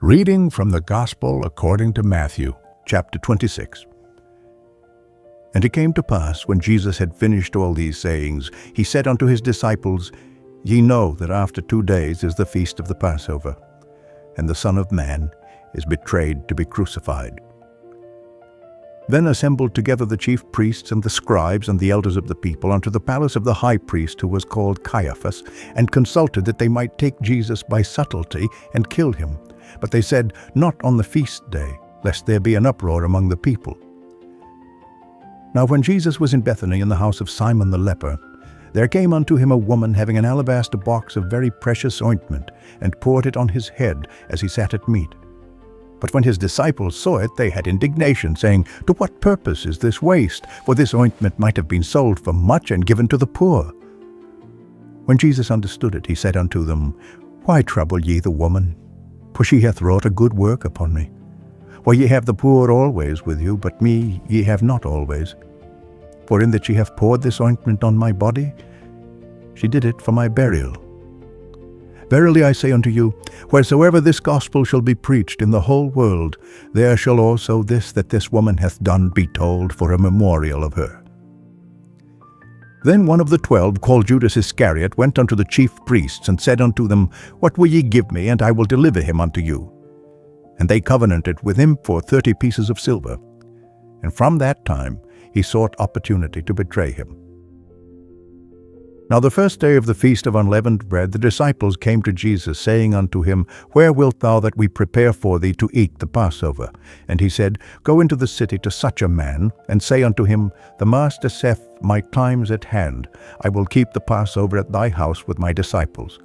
Reading from the Gospel according to Matthew, chapter 26. And it came to pass, when Jesus had finished all these sayings, he said unto his disciples, Ye know that after 2 days is the feast of the Passover, and the Son of Man is betrayed to be crucified. Then assembled together the chief priests and the scribes and the elders of the people unto the palace of the high priest, who was called Caiaphas, and consulted that they might take Jesus by subtlety and kill him. But they said, Not on the feast day, lest there be an uproar among the people. Now when Jesus was in Bethany in the house of Simon the leper, there came unto him a woman having an alabaster box of very precious ointment, and poured it on his head as he sat at meat. But when his disciples saw it, they had indignation, saying, To what purpose is this waste? For this ointment might have been sold for much and given to the poor. When Jesus understood it, he said unto them, Why trouble ye the woman? For she hath wrought a good work upon me. For ye have the poor always with you, but me ye have not always. For in that she hath poured this ointment on my body, she did it for my burial. Verily I say unto you, wheresoever this gospel shall be preached in the whole world, there shall also this that this woman hath done be told for a memorial of her. Then one of the 12, called Judas Iscariot, went unto the chief priests, and said unto them, What will ye give me, and I will deliver him unto you? And they covenanted with him for 30 pieces of silver. And from that time he sought opportunity to betray him. Now the first day of the feast of unleavened bread, the disciples came to Jesus, saying unto him, Where wilt thou that we prepare for thee to eat the Passover? And he said, Go into the city to such a man, and say unto him, The Master saith, My time's at hand. I will keep the Passover at thy house with my disciples.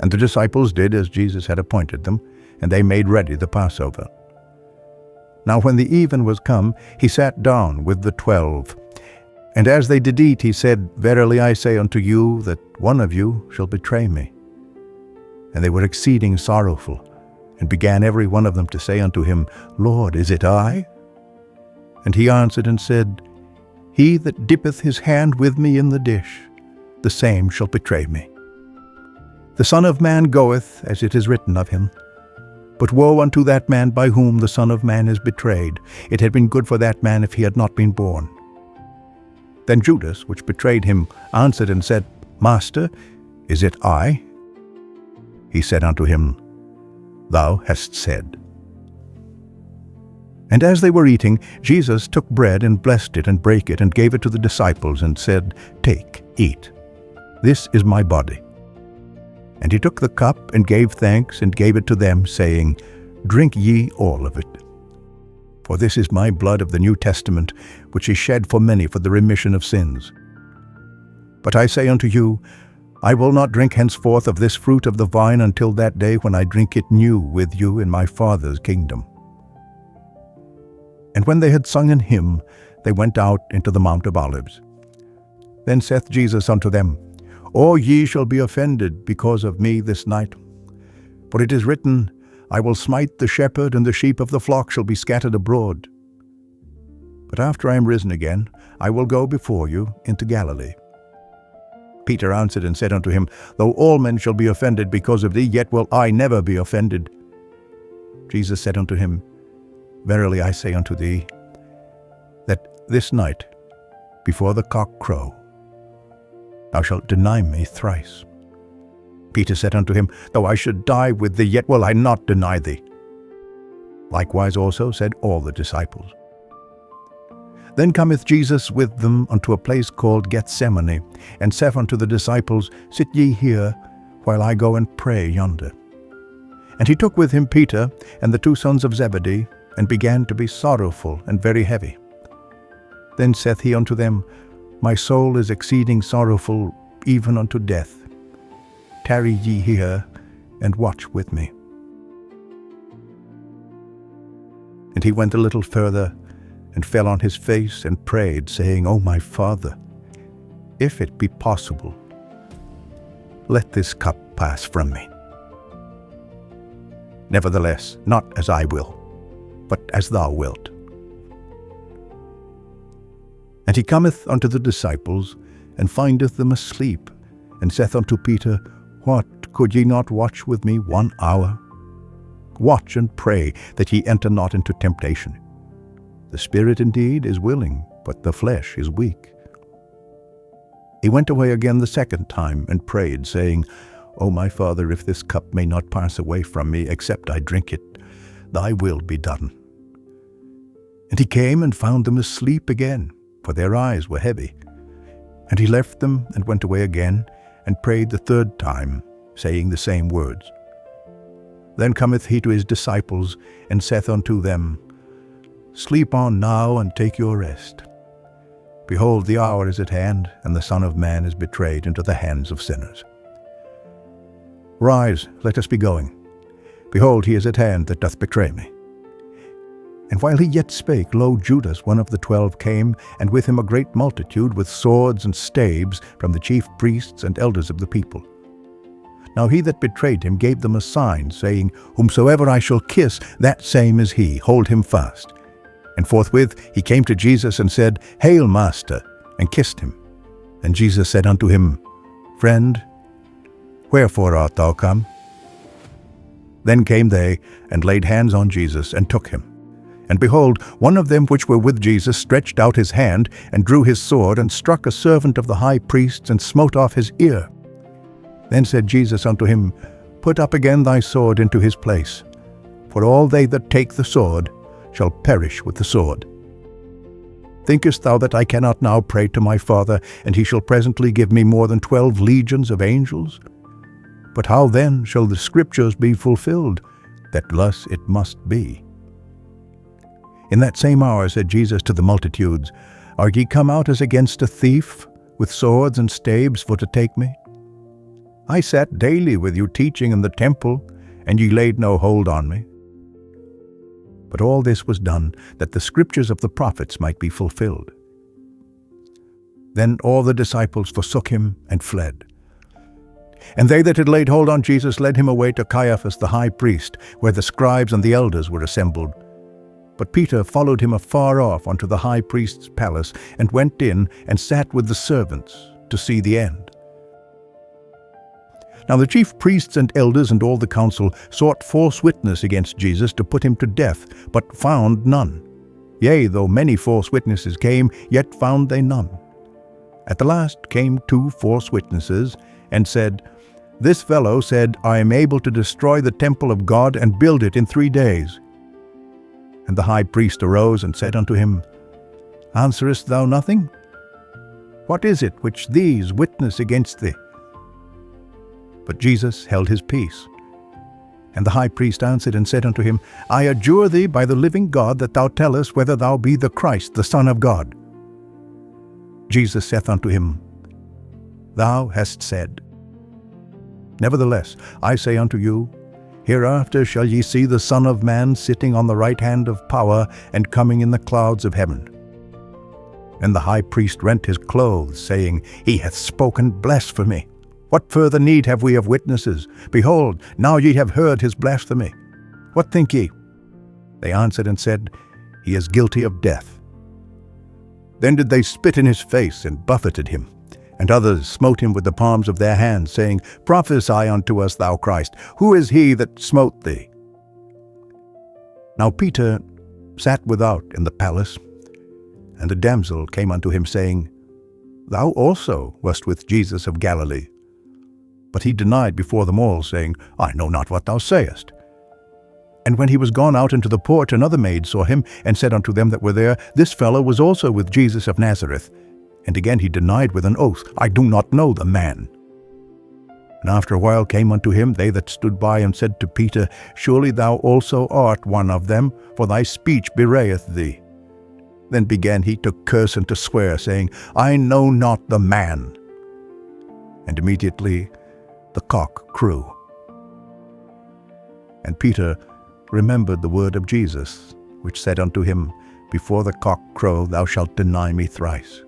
And the disciples did as Jesus had appointed them, and they made ready the Passover. Now when the even was come, he sat down with the 12. And as they did eat, he said, Verily I say unto you, that one of you shall betray me. And they were exceeding sorrowful, and began every one of them to say unto him, Lord, is it I? And he answered and said, He that dippeth his hand with me in the dish, the same shall betray me. The Son of Man goeth, as it is written of him. But woe unto that man by whom the Son of Man is betrayed. It had been good for that man if he had not been born. Then Judas, which betrayed him, answered and said, Master, is it I? He said unto him, Thou hast said. And as they were eating, Jesus took bread and blessed it and brake it and gave it to the disciples and said, Take, eat. This is my body. And he took the cup and gave thanks and gave it to them, saying, Drink ye all of it. For this is my blood of the New Testament, which is shed for many for the remission of sins. But I say unto you, I will not drink henceforth of this fruit of the vine until that day when I drink it new with you in my Father's kingdom. And when they had sung an hymn, they went out into the Mount of Olives. Then saith Jesus unto them, All ye shall be offended because of me this night. For it is written, I will smite the shepherd, and the sheep of the flock shall be scattered abroad. But after I am risen again, I will go before you into Galilee. Peter answered and said unto him, Though all men shall be offended because of thee, yet will I never be offended. Jesus said unto him, Verily I say unto thee, that this night, before the cock crow, thou shalt deny me thrice. Peter said unto him, Though I should die with thee, yet will I not deny thee. Likewise also said all the disciples. Then cometh Jesus with them unto a place called Gethsemane, and saith unto the disciples, Sit ye here, while I go and pray yonder. And he took with him Peter and the 2 sons of Zebedee, and began to be sorrowful and very heavy. Then saith he unto them, My soul is exceeding sorrowful, even unto death. Tarry ye here, and watch with me. And he went a little further, and fell on his face, and prayed, saying, O my Father, if it be possible, let this cup pass from me. Nevertheless, not as I will, but as thou wilt. And he cometh unto the disciples, and findeth them asleep, and saith unto Peter, What, could ye not watch with me 1 hour? Watch and pray that ye enter not into temptation. The spirit indeed is willing, but the flesh is weak." He went away again the second time and prayed, saying, "O my Father, if this cup may not pass away from me, except I drink it, thy will be done." And he came and found them asleep again, for their eyes were heavy. And he left them and went away again, and prayed the third time, saying the same words. Then cometh he to his disciples, and saith unto them, "Sleep on now, and take your rest. Behold, the hour is at hand, and the Son of Man is betrayed into the hands of sinners. Rise, let us be going. Behold, he is at hand that doth betray me." And while he yet spake, lo, Judas, one of the 12, came, and with him a great multitude with swords and staves from the chief priests and elders of the people. Now he that betrayed him gave them a sign, saying, "Whomsoever I shall kiss, that same is he, hold him fast." And forthwith he came to Jesus and said, "Hail, Master," and kissed him. And Jesus said unto him, "Friend, wherefore art thou come?" Then came they, and laid hands on Jesus, and took him. And behold, one of them which were with Jesus stretched out his hand, and drew his sword, and struck a servant of the high priest's, and smote off his ear. Then said Jesus unto him, "Put up again thy sword into his place. For all they that take the sword shall perish with the sword. Thinkest thou that I cannot now pray to my Father, and he shall presently give me more than 12 legions of angels? But how then shall the Scriptures be fulfilled, that thus it must be?" In that same hour said Jesus to the multitudes, "Are ye come out as against a thief, with swords and staves for to take me? I sat daily with you teaching in the temple, and ye laid no hold on me. But all this was done, that the Scriptures of the prophets might be fulfilled." Then all the disciples forsook him and fled. And they that had laid hold on Jesus led him away to Caiaphas the high priest, where the scribes and the elders were assembled. But Peter followed him afar off unto the high priest's palace, and went in, and sat with the servants, to see the end. Now the chief priests and elders and all the council sought false witness against Jesus to put him to death, but found none. Yea, though many false witnesses came, yet found they none. At the last came 2 false witnesses, and said, "This fellow said, I am able to destroy the temple of God and build it in 3 days. And the high priest arose and said unto him, "Answerest thou nothing? What is it which these witness against thee?" But Jesus held his peace. And the high priest answered and said unto him, "I adjure thee by the living God that thou tell us whether thou be the Christ, the Son of God." Jesus saith unto him, "Thou hast said. Nevertheless, I say unto you, hereafter shall ye see the Son of Man sitting on the right hand of power, and coming in the clouds of heaven." And the high priest rent his clothes, saying, "He hath spoken blasphemy. What further need have we of witnesses? Behold, now ye have heard his blasphemy. What think ye?" They answered and said, "He is guilty of death." Then did they spit in his face, and buffeted him. And others smote him with the palms of their hands, saying, "Prophesy unto us, thou Christ, who is he that smote thee?" Now Peter sat without in the palace, and a damsel came unto him, saying, "Thou also wast with Jesus of Galilee." But he denied before them all, saying, "I know not what thou sayest." And when he was gone out into the porch, another maid saw him, and said unto them that were there, "This fellow was also with Jesus of Nazareth." And again he denied with an oath, "I do not know the man." And after a while came unto him they that stood by, and said to Peter, "Surely thou also art one of them, for thy speech bewrayeth thee." Then began he to curse and to swear, saying, "I know not the man." And immediately the cock crew. And Peter remembered the word of Jesus, which said unto him, "Before the cock crow, thou shalt deny me thrice."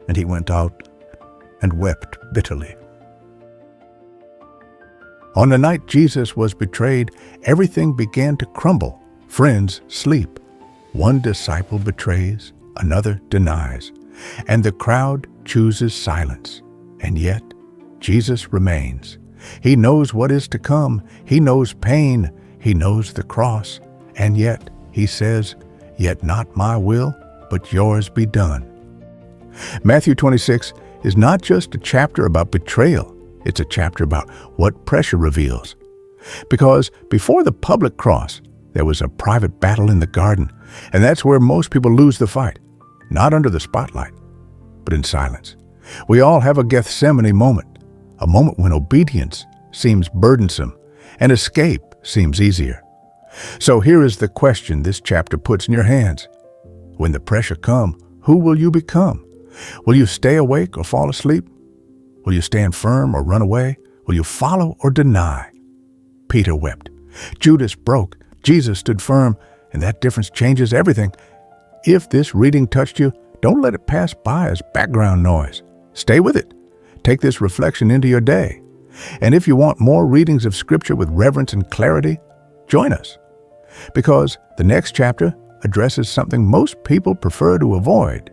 And he went out and wept bitterly. On the night Jesus was betrayed, everything began to crumble. Friends sleep. One disciple betrays, another denies, and the crowd chooses silence. And yet Jesus remains. He knows what is to come. He knows pain. He knows the cross. And yet, he says, "Yet not my will, but yours be done." Matthew 26 is not just a chapter about betrayal. It's a chapter about what pressure reveals. Because before the public cross, there was a private battle in the garden, and that's where most people lose the fight. Not under the spotlight, but in silence. We all have a Gethsemane moment, a moment when obedience seems burdensome and escape seems easier. So here is the question this chapter puts in your hands. When the pressure comes, who will you become? Will you stay awake or fall asleep? Will you stand firm or run away? Will you follow or deny? Peter wept. Judas broke. Jesus stood firm, and that difference changes everything. If this reading touched you, don't let it pass by as background noise. Stay with it. Take this reflection into your day. And if you want more readings of Scripture with reverence and clarity, join us. Because the next chapter addresses something most people prefer to avoid.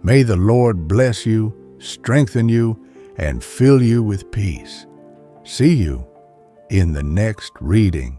May the Lord bless you, strengthen you, and fill you with peace. See you in the next reading.